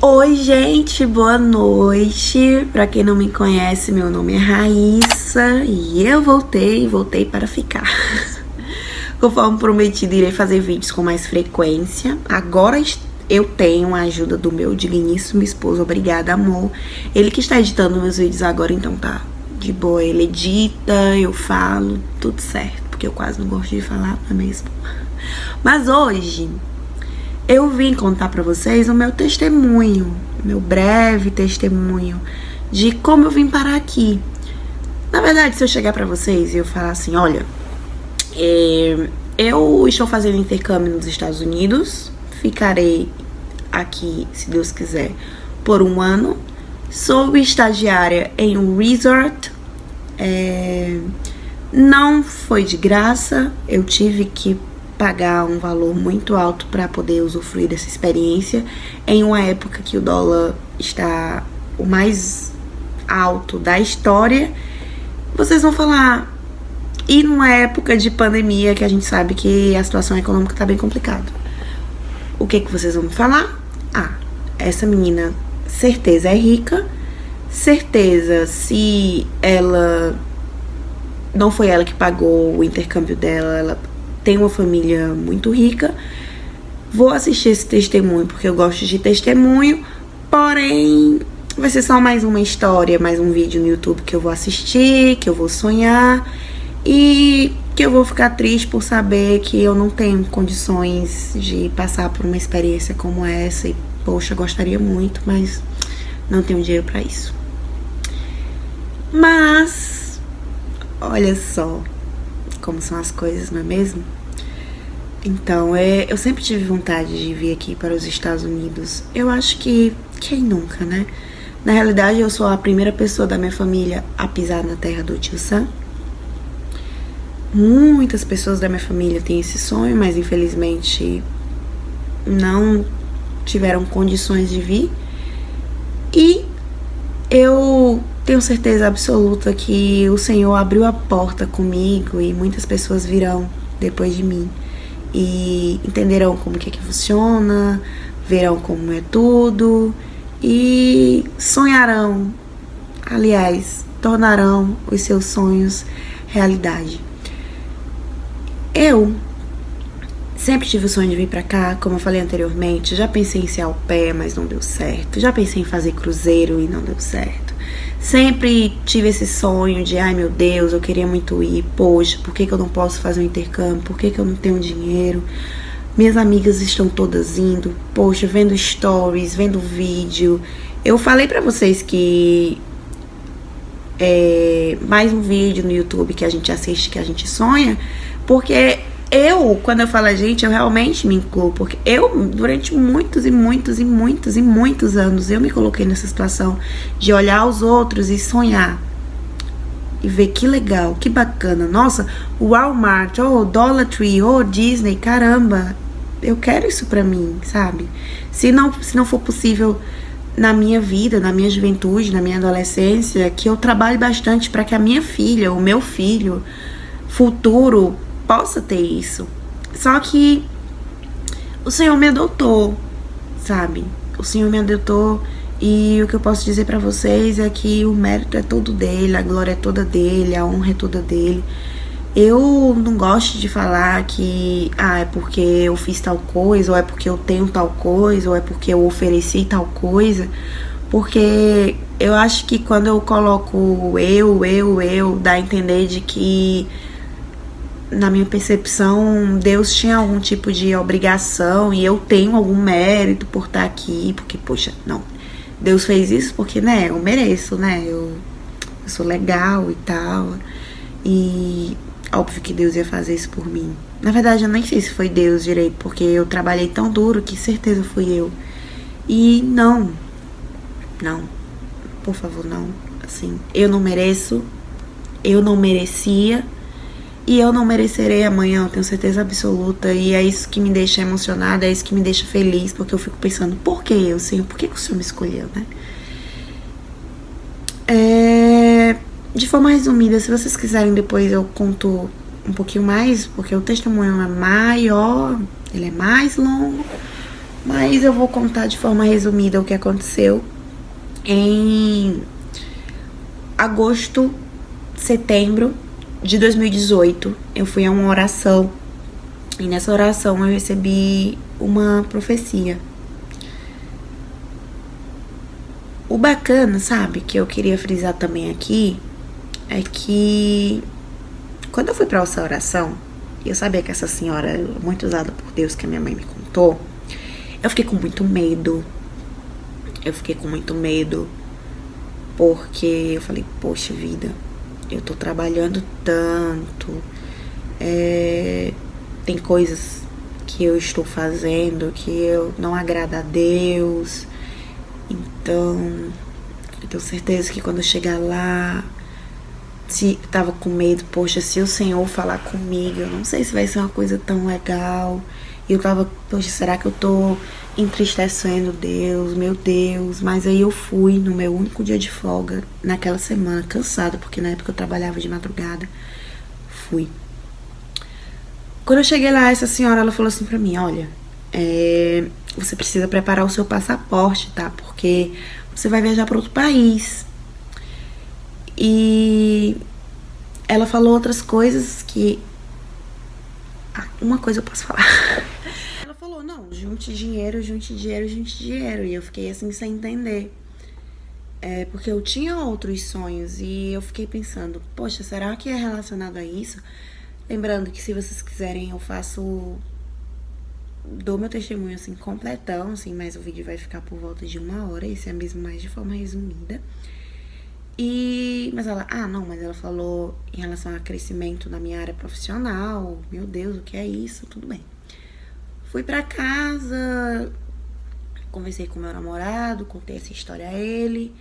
Oi, gente, boa noite. Pra quem não me conhece, meu nome é Raíssa e eu voltei para ficar. Conforme prometido, irei fazer vídeos com mais frequência. Agora eu tenho a ajuda do meu digníssimo esposo. Obrigada, amor. Ele que está editando meus vídeos agora, então tá de boa. Ele edita, eu falo, tudo certo, porque eu quase não gosto de falar, não é mesmo? Mas hoje eu vim contar pra vocês o meu testemunho, meu breve testemunho de como eu vim parar aqui. Na verdade, se eu chegar pra vocês e eu falar assim, olha, eu estou fazendo intercâmbio nos Estados Unidos, ficarei aqui, se Deus quiser, por 1 ano. Sou estagiária em um resort, não foi de graça, eu tive que pagar um valor muito alto para poder usufruir dessa experiência em uma época que o dólar está o mais alto da história. Vocês vão falar, e numa época de pandemia que a gente sabe que a situação econômica está bem complicada. O que vocês vão me falar? Ah, essa menina certeza é rica, certeza se ela não foi ela que pagou o intercâmbio dela, ela tem uma família muito rica. Vou assistir esse testemunho porque eu gosto de testemunho, porém vai ser só mais uma história, mais um vídeo no YouTube que eu vou assistir, que eu vou sonhar e que eu vou ficar triste por saber que eu não tenho condições de passar por uma experiência como essa e, poxa, gostaria muito, mas não tenho dinheiro pra isso. Mas olha só como são as coisas, não é mesmo? Então, eu sempre tive vontade de vir aqui para os Estados Unidos. Eu acho que quem nunca, né? Na realidade, eu sou a primeira pessoa da minha família a pisar na terra do Tio Sam. Muitas pessoas da minha família têm esse sonho, mas infelizmente não tiveram condições de vir. E eu tenho certeza absoluta que o Senhor abriu a porta comigo e muitas pessoas virão depois de mim e entenderão como que funciona, verão como é tudo e sonharão, aliás, tornarão os seus sonhos realidade. Eu sempre tive o sonho de vir pra cá, como eu falei anteriormente. Já pensei em ser au pair, mas não deu certo. Já pensei em fazer cruzeiro e não deu certo. Sempre tive esse sonho de, ai meu Deus, eu queria muito ir. Poxa, por que eu não posso fazer um intercâmbio? Por que eu não tenho dinheiro? Minhas amigas estão todas indo. Poxa, vendo stories, vendo vídeo. Eu falei pra vocês que mais um vídeo no YouTube que a gente assiste, que a gente sonha, porque quando eu falo a gente, eu realmente me incluo, porque durante muitos anos, eu me coloquei nessa situação de olhar os outros e sonhar. E ver que legal, que bacana. Nossa, o Walmart, Dollar Tree, Disney, caramba, eu quero isso pra mim, sabe? Se não for possível na minha vida, na minha juventude, na minha adolescência, que eu trabalhe bastante para que a minha filha, o meu filho futuro possa ter isso. Só que o Senhor me adotou, sabe? O Senhor me adotou e o que eu posso dizer pra vocês é que o mérito é todo dele, a glória é toda dele, a honra é toda dele. Eu não gosto de falar que é porque eu fiz tal coisa, ou é porque eu tenho tal coisa, ou é porque eu ofereci tal coisa, porque eu acho que quando eu coloco eu, dá a entender de que, na minha percepção, Deus tinha algum tipo de obrigação e eu tenho algum mérito por estar aqui, porque, poxa, não, Deus fez isso porque, né, eu mereço, né, eu sou legal e tal, e óbvio que Deus ia fazer isso por mim. Na verdade, eu nem sei se foi Deus direito, porque eu trabalhei tão duro que certeza fui eu. E não, por favor, não, assim, eu não mereço, eu não merecia, e eu não merecerei amanhã, eu tenho certeza absoluta. E é isso que me deixa emocionada, é isso que me deixa feliz, porque eu fico pensando, por que eu, Senhor? Por que o Senhor me escolheu, né? De forma resumida, se vocês quiserem depois eu conto um pouquinho mais, porque o testemunho é maior, ele é mais longo, Mas eu vou contar de forma resumida o que aconteceu. Em agosto, setembro de 2018, eu fui a uma oração. E nessa oração eu recebi uma profecia. O bacana, sabe, que eu queria frisar também aqui, é que quando eu fui pra essa oração, e eu sabia que essa senhora era muito usada por Deus, que a minha mãe me contou, eu fiquei com muito medo. Porque eu falei, poxa vida, eu tô trabalhando tanto, tem coisas que eu estou fazendo que eu não agrada a Deus. Então, eu tenho certeza que quando eu chegar lá, se tava com medo, poxa, se o Senhor falar comigo, eu não sei se vai ser uma coisa tão legal. E eu tava, poxa, será que eu tô entristecendo Deus? Meu Deus. Mas aí eu fui no meu único dia de folga, naquela semana, cansada, porque na época eu trabalhava de madrugada. Fui. Quando eu cheguei lá, essa senhora, ela falou assim pra mim, olha, você precisa preparar o seu passaporte, tá? Porque você vai viajar para outro país. E ela falou outras coisas que... uma coisa eu posso falar. Ela falou, não, junte dinheiro, junte dinheiro, junte dinheiro. E eu fiquei assim, sem entender. Porque eu tinha outros sonhos e eu fiquei pensando, poxa, será que é relacionado a isso? Lembrando que se vocês quiserem eu dou meu testemunho assim completão, assim, mas o vídeo vai ficar por volta de 1 hora, esse é mesmo mais de forma resumida. Mas ela, mas ela falou em relação a crescimento na minha área profissional. Meu Deus, o que é isso? Tudo bem. Fui pra casa, conversei com meu namorado, contei essa história a ele.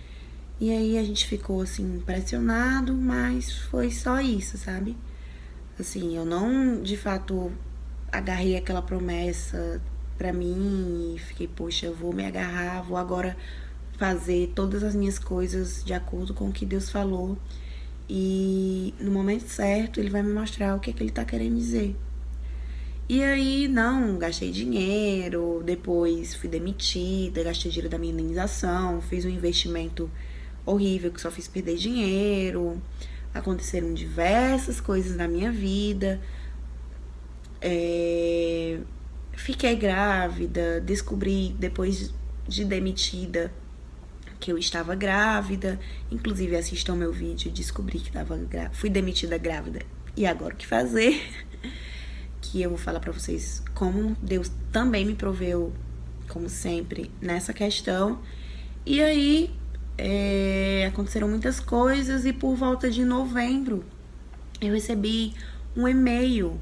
E aí a gente ficou assim, impressionado, mas foi só isso, sabe? Assim, eu não, de fato, agarrei aquela promessa pra mim e fiquei, poxa, eu vou me agarrar, vou agora fazer todas as minhas coisas de acordo com o que Deus falou. E no momento certo, ele vai me mostrar o que é que ele tá querendo dizer. E aí, não, gastei dinheiro, depois fui demitida, gastei dinheiro da minha indenização, fiz um investimento horrível que só fiz perder dinheiro. Aconteceram diversas coisas na minha vida. Fiquei grávida, descobri depois de demitida que eu estava grávida. Inclusive assistam meu vídeo, descobri que fui demitida grávida. E agora o que fazer? Que eu vou falar pra vocês como Deus também me proveu, como sempre, nessa questão. E aí aconteceram muitas coisas e por volta de novembro eu recebi um e-mail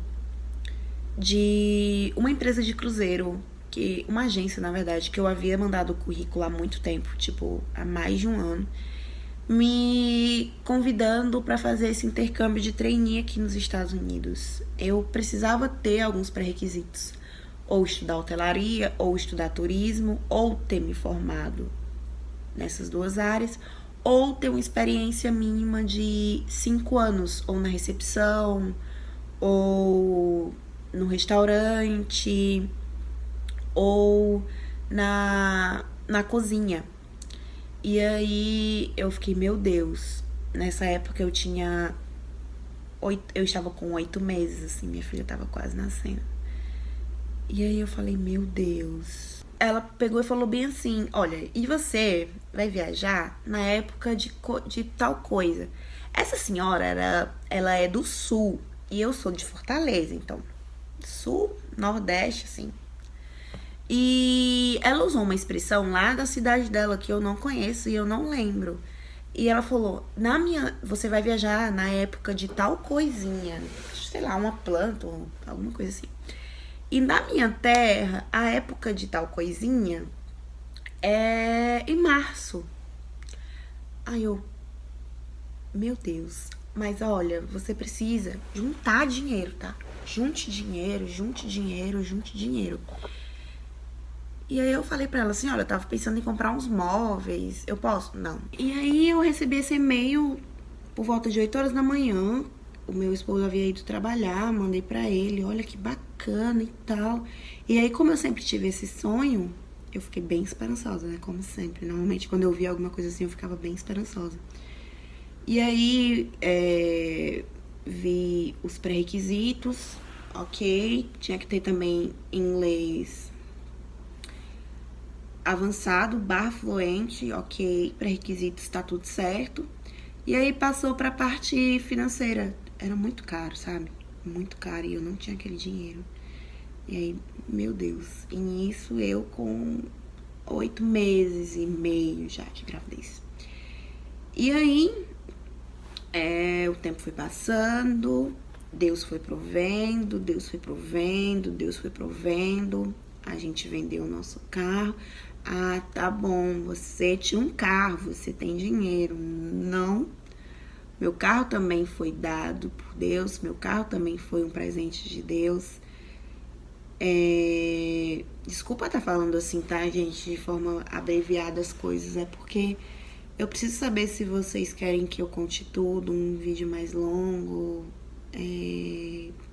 de uma empresa de cruzeiro, uma agência, na verdade, que eu havia mandado o currículo há muito tempo, tipo, há mais de 1 ano, me convidando para fazer esse intercâmbio de trainee aqui nos Estados Unidos. Eu precisava ter alguns pré-requisitos, ou estudar hotelaria, ou estudar turismo, ou ter me formado nessas 2 áreas, ou ter uma experiência mínima de 5 anos, ou na recepção, ou no restaurante, ou na cozinha. E aí eu fiquei, meu Deus, nessa época eu estava com 8 meses, assim, minha filha estava quase nascendo. E aí eu falei, meu Deus. Ela pegou e falou bem assim, olha, e você vai viajar na época de tal coisa. Essa senhora, ela é do sul e eu sou de Fortaleza, então, sul, nordeste, assim. E ela usou uma expressão lá da cidade dela que eu não conheço e eu não lembro. E ela falou, você vai viajar na época de tal coisinha, sei lá, uma planta ou alguma coisa assim. E na minha terra, a época de tal coisinha é em março. Aí eu, meu Deus, mas olha, você precisa juntar dinheiro, tá? Junte dinheiro, junte dinheiro, junte dinheiro. E aí eu falei pra ela assim, olha, eu tava pensando em comprar uns móveis, eu posso? Não. E aí eu recebi esse e-mail por volta de 8 horas da manhã. O meu esposo havia ido trabalhar, mandei pra ele, olha que bacana bacana e tal. E aí, como eu sempre tive esse sonho, eu fiquei bem esperançosa, né? Como sempre. Normalmente, quando eu via alguma coisa assim, eu ficava bem esperançosa. E aí, vi os pré-requisitos, ok. Tinha que ter também inglês avançado, fluente, ok. Pré-requisitos, tá tudo certo. E aí passou pra parte financeira. Era muito caro, sabe? Muito caro e eu não tinha aquele dinheiro. E aí, meu Deus. E nisso eu com 8 meses e meio já de gravidez. E aí, o tempo foi passando, Deus foi provendo, Deus foi provendo, Deus foi provendo. A gente vendeu o nosso carro. Ah, tá bom, você tinha um carro, você tem dinheiro. Não. Meu carro também foi dado por Deus, meu carro também foi um presente de Deus. Desculpa estar falando assim, tá, gente, de forma abreviada as coisas, é porque eu preciso saber se vocês querem que eu conte tudo, um vídeo mais longo,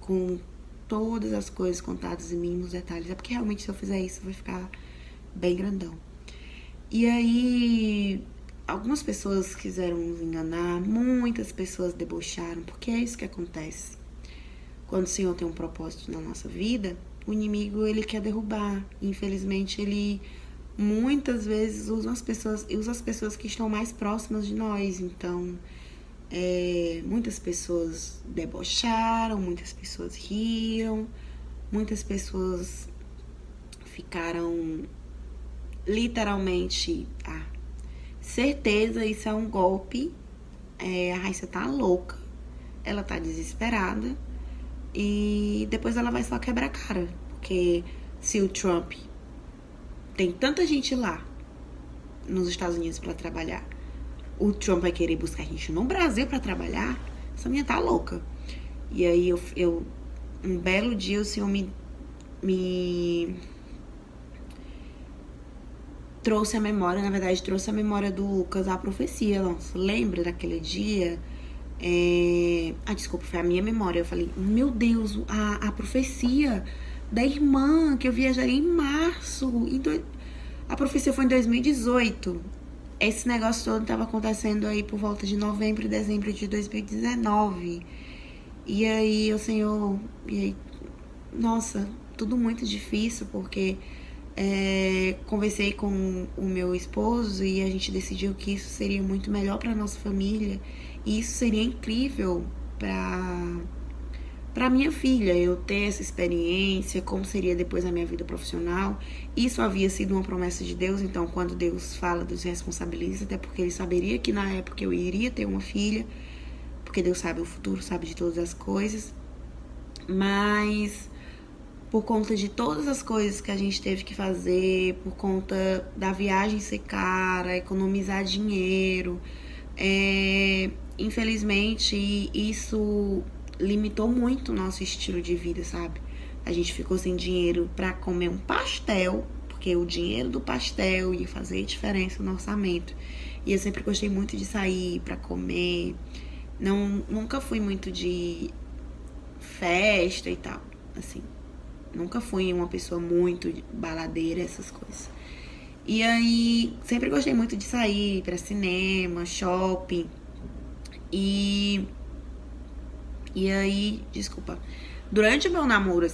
com todas as coisas contadas em mínimos detalhes. É porque realmente se eu fizer isso vai ficar bem grandão. E aí, algumas pessoas quiseram nos enganar, muitas pessoas debocharam, porque é isso que acontece. Quando o Senhor tem um propósito na nossa vida, o inimigo ele quer derrubar. Infelizmente, ele muitas vezes usa as pessoas que estão mais próximas de nós. Então, muitas pessoas debocharam, muitas pessoas riram, muitas pessoas ficaram literalmente, certeza, isso é um golpe. A Raíssa tá louca, ela tá desesperada e depois ela vai só quebrar a cara, porque se o Trump tem tanta gente lá nos Estados Unidos para trabalhar, o Trump vai querer buscar a gente no Brasil para trabalhar. Essa menina tá louca. E aí um belo dia o Senhor me trouxe a memória, na verdade trouxe a memória do Lucas, a profecia. Nossa, lembra daquele dia? Desculpa, foi a minha memória. Eu falei, meu Deus, a profecia da irmã que eu viajaria em março. A profecia foi em 2018. Esse negócio todo estava acontecendo aí por volta de novembro e dezembro de 2019. E aí o Senhor, nossa, tudo muito difícil, porque conversei com o meu esposo e a gente decidiu que isso seria muito melhor para nossa família e isso seria incrível para minha filha, eu ter essa experiência, como seria depois a minha vida profissional. Isso havia sido uma promessa de Deus, então quando Deus fala, Deus responsabiliza, até porque ele saberia que na época eu iria ter uma filha, porque Deus sabe o futuro, sabe de todas as coisas. Mas por conta de todas as coisas que a gente teve que fazer, por conta da viagem ser cara, economizar dinheiro, infelizmente isso limitou muito o nosso estilo de vida, sabe? A gente ficou sem dinheiro para comer um pastel, porque o dinheiro do pastel ia fazer diferença no orçamento. E eu sempre gostei muito de sair para comer, nunca fui muito de festa e tal, assim. Nunca fui uma pessoa muito baladeira, essas coisas. E aí, sempre gostei muito de sair pra cinema, shopping. E aí, desculpa. Durante o meu namoro,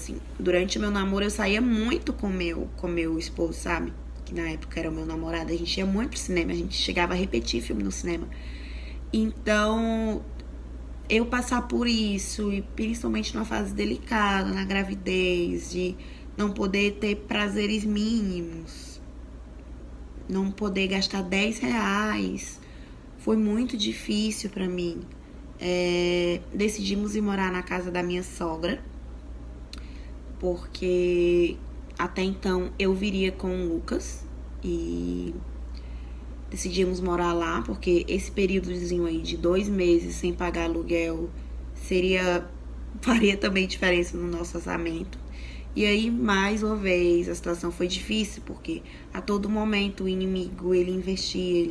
eu saía muito com meu esposo, sabe? Que na época era o meu namorado. A gente ia muito pro cinema, a gente chegava a repetir filme no cinema. Então, eu passar por isso, e principalmente numa fase delicada, na gravidez, de não poder ter prazeres mínimos, não poder gastar R$10, foi muito difícil pra mim. Decidimos ir morar na casa da minha sogra, porque até então eu viria com o Lucas e decidimos morar lá, porque esse períodozinho aí de 2 meses sem pagar aluguel faria também diferença no nosso orçamento. E aí, mais uma vez, a situação foi difícil, porque a todo momento o inimigo, ele investia.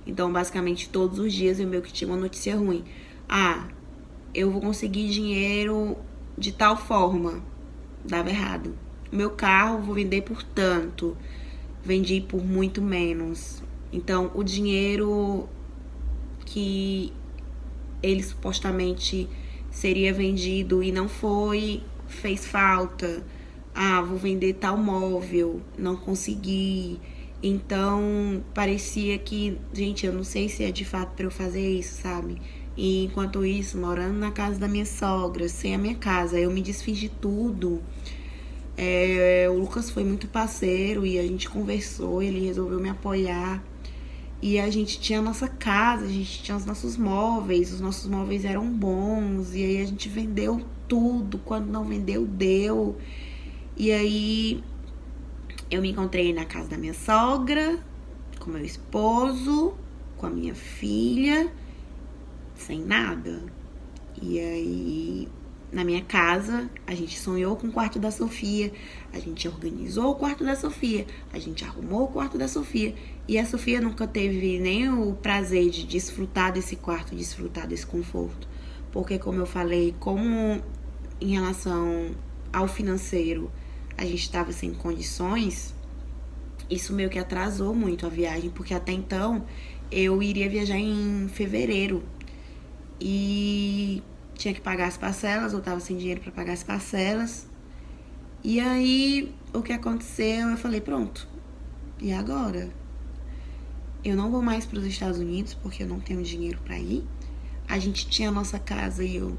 Então, basicamente, todos os dias eu meio que tinha uma notícia ruim. Eu vou conseguir dinheiro de tal forma, dava errado. O meu carro vou vender por tanto, vendi por muito menos. Então, o dinheiro que ele supostamente seria vendido e não foi, fez falta. Ah, vou vender tal móvel, não consegui. Então, parecia que, gente, eu não sei se é de fato para eu fazer isso, sabe? E enquanto isso, morando na casa da minha sogra, sem a minha casa, eu me desfiz de tudo. O Lucas foi muito parceiro e a gente conversou, ele resolveu me apoiar. E a gente tinha a nossa casa, a gente tinha os nossos móveis eram bons, e aí a gente vendeu tudo, quando não vendeu, deu. E aí eu me encontrei na casa da minha sogra, com meu esposo, com a minha filha, sem nada. E aí, na minha casa, a gente sonhou com o quarto da Sofia, a gente organizou o quarto da Sofia, a gente arrumou o quarto da Sofia. E a Sofia nunca teve nem o prazer de desfrutar desse quarto, desfrutar desse conforto. Porque, como eu falei, como em relação ao financeiro a gente estava sem condições, isso meio que atrasou muito a viagem, porque até então eu iria viajar em fevereiro e tinha que pagar as parcelas, eu tava sem dinheiro para pagar as parcelas. E aí o que aconteceu, eu falei, pronto, e agora? Eu não vou mais para os Estados Unidos porque eu não tenho dinheiro para ir. A gente tinha a nossa casa e eu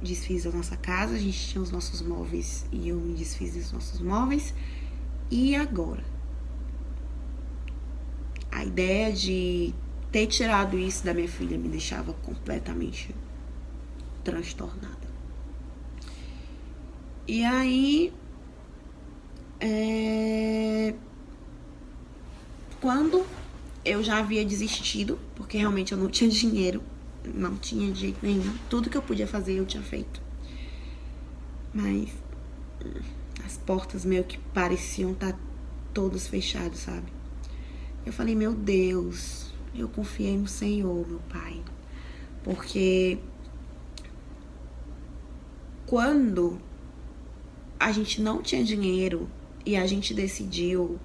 desfiz a nossa casa, a gente tinha os nossos móveis e eu me desfiz dos nossos móveis. E agora? A ideia de ter tirado isso da minha filha me deixava completamente transtornada. E aí, quando eu já havia desistido, porque realmente eu não tinha dinheiro, não tinha de jeito nenhum, tudo que eu podia fazer eu tinha feito. Mas as portas meio que pareciam estar todas fechadas, sabe? Eu falei, meu Deus, eu confiei no Senhor, meu Pai. Porque quando a gente não tinha dinheiro e a gente decidiu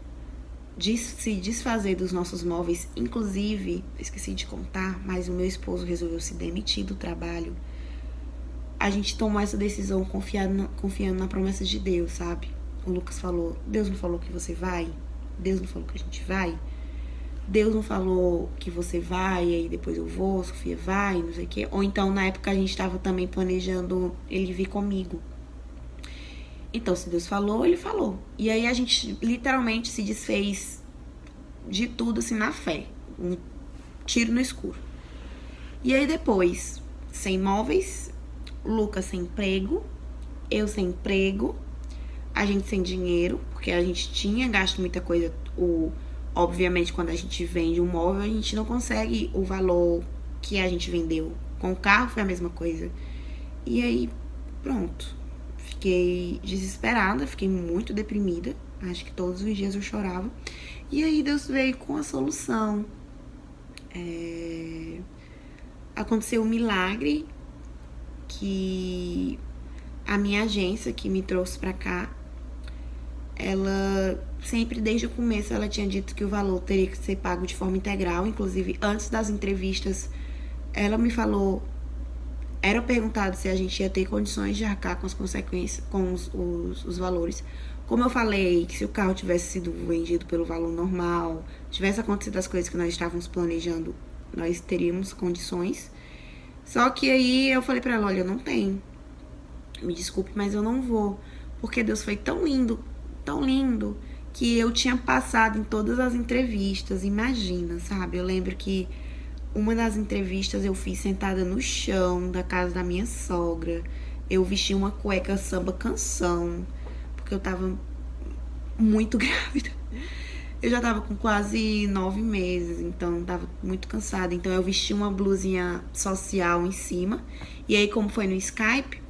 se desfazer dos nossos móveis, inclusive, esqueci de contar, mas o meu esposo resolveu se demitir do trabalho. A gente tomou essa decisão confiando na promessa de Deus, sabe? O Lucas falou, Deus não falou que você vai? Deus não falou que a gente vai? Deus não falou que você vai, e aí depois eu vou, Sofia vai, não sei o quê. Ou então, na época, a gente estava também planejando ele vir comigo. Então, se Deus falou, ele falou. E aí a gente literalmente se desfez de tudo, assim, na fé. Um tiro no escuro. E aí depois, sem móveis, Lucas sem emprego, eu sem emprego, a gente sem dinheiro, porque a gente tinha gasto muita coisa. Obviamente, quando a gente vende um móvel, a gente não consegue o valor que a gente vendeu. Com o carro foi a mesma coisa. E aí, pronto. Fiquei desesperada, fiquei muito deprimida. Acho que todos os dias eu chorava. E aí Deus veio com a solução. Aconteceu um milagre que a minha agência que me trouxe pra cá, ela sempre desde o começo ela tinha dito que o valor teria que ser pago de forma integral. Inclusive, antes das entrevistas, ela me falou, era perguntado se a gente ia ter condições de arcar com as consequências, com os valores. Como eu falei, que se o carro tivesse sido vendido pelo valor normal, tivesse acontecido as coisas que nós estávamos planejando, nós teríamos condições. Só que aí eu falei pra ela, olha, eu não tenho. Me desculpe, mas eu não vou. Porque Deus foi tão lindo, que eu tinha passado em todas as entrevistas, imagina, sabe? Eu lembro que uma das entrevistas eu fiz sentada no chão da casa da minha sogra. Eu vesti uma cueca samba canção, porque eu tava muito grávida. Eu já tava com quase 9 meses, então tava muito cansada. Então eu vesti uma blusinha social em cima. E aí, como foi no Skype,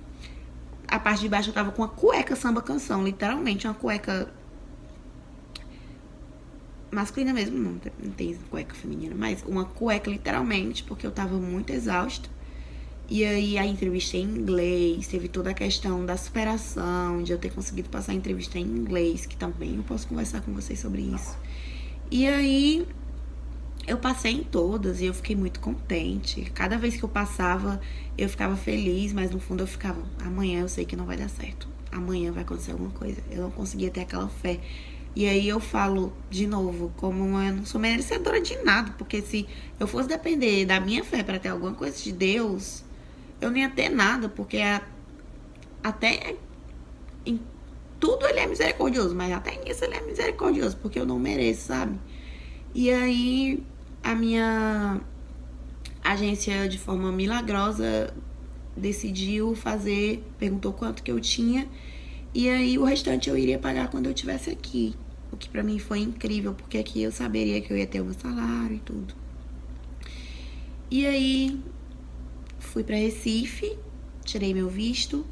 a parte de baixo eu tava com uma cueca samba canção, literalmente uma cueca masculina mesmo, não tem cueca feminina, mas uma cueca literalmente, porque eu tava muito exausta. E aí a entrevista em inglês, teve toda a questão da superação, de eu ter conseguido passar a entrevista em inglês, que também eu posso conversar com vocês sobre isso. E aí eu passei em todas e eu fiquei muito contente. Cada vez que eu passava, eu ficava feliz, mas no fundo eu ficava, amanhã eu sei que não vai dar certo. Amanhã vai acontecer alguma coisa. Eu não conseguia ter aquela fé. E aí eu falo de novo, como eu não sou merecedora de nada, porque se eu fosse depender da minha fé para ter alguma coisa de Deus, eu não ia ter nada, porque até em tudo ele é misericordioso, mas até nisso ele é misericordioso, porque eu não mereço, sabe? E aí a minha agência, de forma milagrosa, decidiu fazer, perguntou quanto que eu tinha, e aí o restante eu iria pagar quando eu estivesse aqui. O que pra mim foi incrível, porque aqui eu saberia que eu ia ter o meu salário e tudo. E aí fui pra Recife, tirei meu visto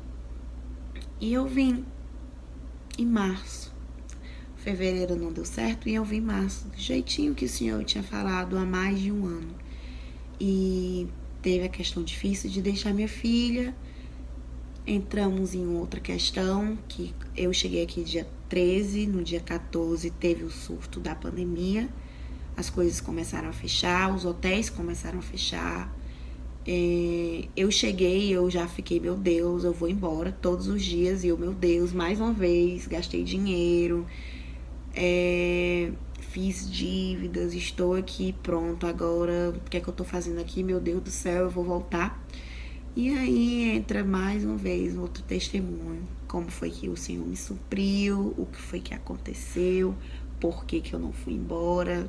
e eu vim em março. Fevereiro não deu certo e eu vim em março, do jeitinho que o senhor tinha falado há mais de um ano. E teve a questão difícil de deixar minha filha. Entramos em outra questão, que eu cheguei aqui dia 13, no dia 14 teve o surto da pandemia. As coisas começaram a fechar, os hotéis começaram a fechar. Eu cheguei, eu já fiquei, meu Deus, eu vou embora todos os dias. E eu, meu Deus, mais uma vez, gastei dinheiro, fiz dívidas, estou aqui, pronto, agora o que é que eu tô fazendo aqui? Meu Deus do céu, eu vou voltar. E aí entra mais uma vez outro testemunho, como foi que o Senhor me supriu, o que foi que aconteceu, por que que eu não fui embora.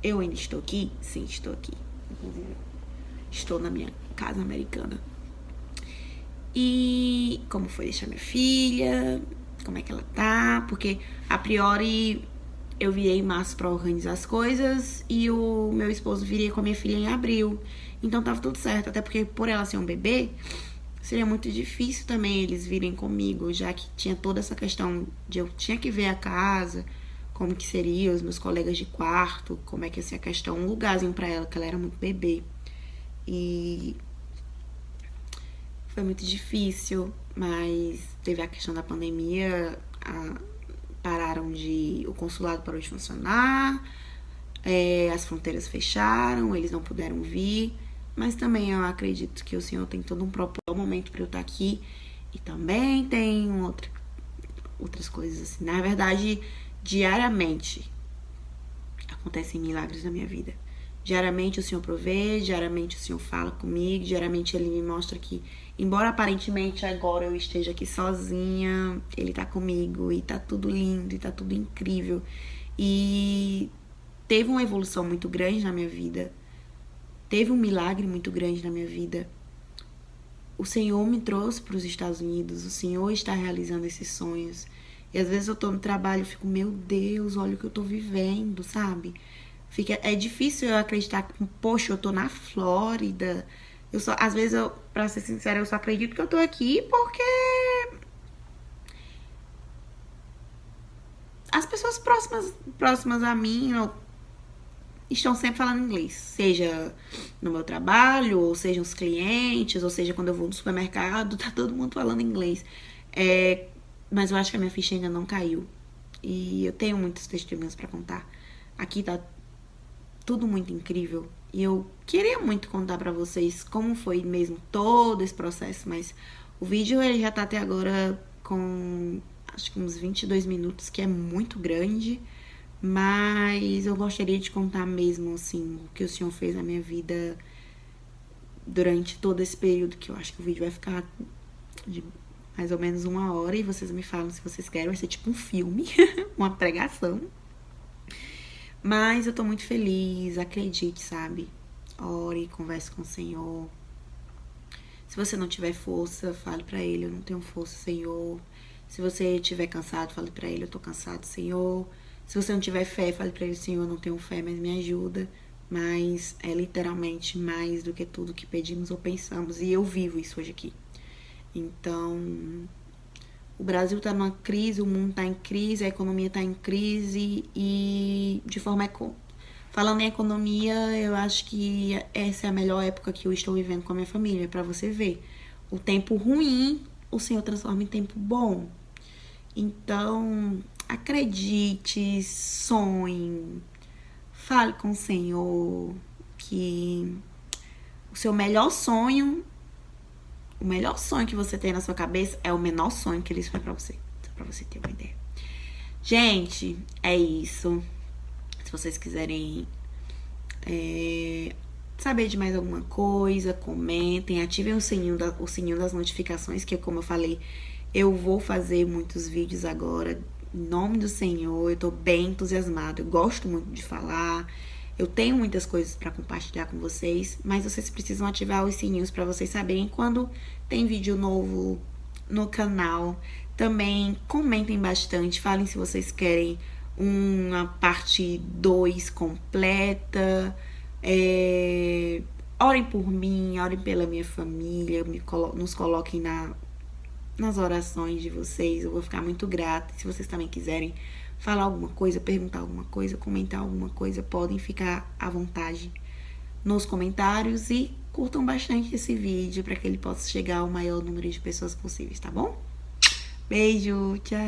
Eu ainda estou aqui? Sim, estou aqui. Inclusive, estou na minha casa americana. E como foi deixar minha filha, como é que ela tá, porque a priori eu virei em março pra organizar as coisas e o meu esposo viria com a minha filha em abril. Então tava tudo certo, até porque por ela ser um bebê, seria muito difícil também eles virem comigo, já que tinha toda essa questão de eu tinha que ver a casa, como que seria, os meus colegas de quarto, como é que ia ser a questão, um lugarzinho pra ela, que ela era muito bebê. E foi muito difícil, mas teve a questão da pandemia, pararam de. O consulado parou de funcionar, as fronteiras fecharam, eles não puderam vir. Mas também eu acredito que o Senhor tem todo um propósito, momento para eu estar aqui. E também tem outras coisas assim. Na verdade, diariamente acontecem milagres na minha vida. Diariamente o Senhor provê, diariamente o Senhor fala comigo, diariamente Ele me mostra que, embora aparentemente agora eu esteja aqui sozinha, Ele tá comigo e tá tudo lindo e tá tudo incrível. E teve uma evolução muito grande na minha vida, teve um milagre muito grande na minha vida. O Senhor me trouxe para os Estados Unidos, o Senhor está realizando esses sonhos. E às vezes eu tô no trabalho e fico, meu Deus, olha o que eu tô vivendo, sabe? É difícil eu acreditar que, poxa, eu tô na Flórida. Às vezes, pra ser sincera, eu só acredito que eu tô aqui porque as pessoas próximas a mim estão sempre falando inglês. Seja no meu trabalho, ou seja os clientes, ou seja quando eu vou no supermercado, tá todo mundo falando inglês. Mas eu acho que a minha ficha ainda não caiu. E eu tenho muitos testemunhos pra contar. Aqui tá tudo muito incrível. E eu queria muito contar pra vocês como foi mesmo todo esse processo, mas o vídeo ele já tá até agora com acho que uns 22 minutos, que é muito grande, mas eu gostaria de contar mesmo assim o que o Senhor fez na minha vida durante todo esse período, que eu acho que o vídeo vai ficar de mais ou menos 1 hora, e vocês me falam se vocês querem, vai ser tipo um filme, uma pregação. Mas eu tô muito feliz, acredite, sabe? Ore, converse com o Senhor. Se você não tiver força, fale pra Ele, eu não tenho força, Senhor. Se você estiver cansado, fale pra Ele, eu tô cansado, Senhor. Se você não tiver fé, fale pra Ele, Senhor, eu não tenho fé, mas me ajuda. Mas é literalmente mais do que tudo que pedimos ou pensamos. E eu vivo isso hoje aqui. Então, o Brasil tá numa crise, o mundo tá em crise, a economia tá em crise e de forma Falando em economia, eu acho que essa é a melhor época que eu estou vivendo com a minha família, para você ver. O tempo ruim, o Senhor transforma em tempo bom. Então, acredite, sonhe, fale com o Senhor que o seu o melhor sonho que você tem na sua cabeça é o menor sonho que eles fazem pra você. Só pra você ter uma ideia. Gente, é isso. Se vocês quiserem saber de mais alguma coisa, comentem, ativem o sininho das notificações, que como eu falei, eu vou fazer muitos vídeos agora, em nome do Senhor. Eu tô bem entusiasmada, eu gosto muito de falar, eu tenho muitas coisas para compartilhar com vocês, mas vocês precisam ativar os sininhos para vocês saberem quando tem vídeo novo no canal. Também comentem bastante, falem se vocês querem uma parte 2 completa. Orem por mim, orem pela minha família, nos coloquem nas orações de vocês. Eu vou ficar muito grata. Se vocês também quiserem falar alguma coisa, perguntar alguma coisa, comentar alguma coisa, podem ficar à vontade nos comentários e curtam bastante esse vídeo para que ele possa chegar ao maior número de pessoas possíveis, tá bom? Beijo, tchau!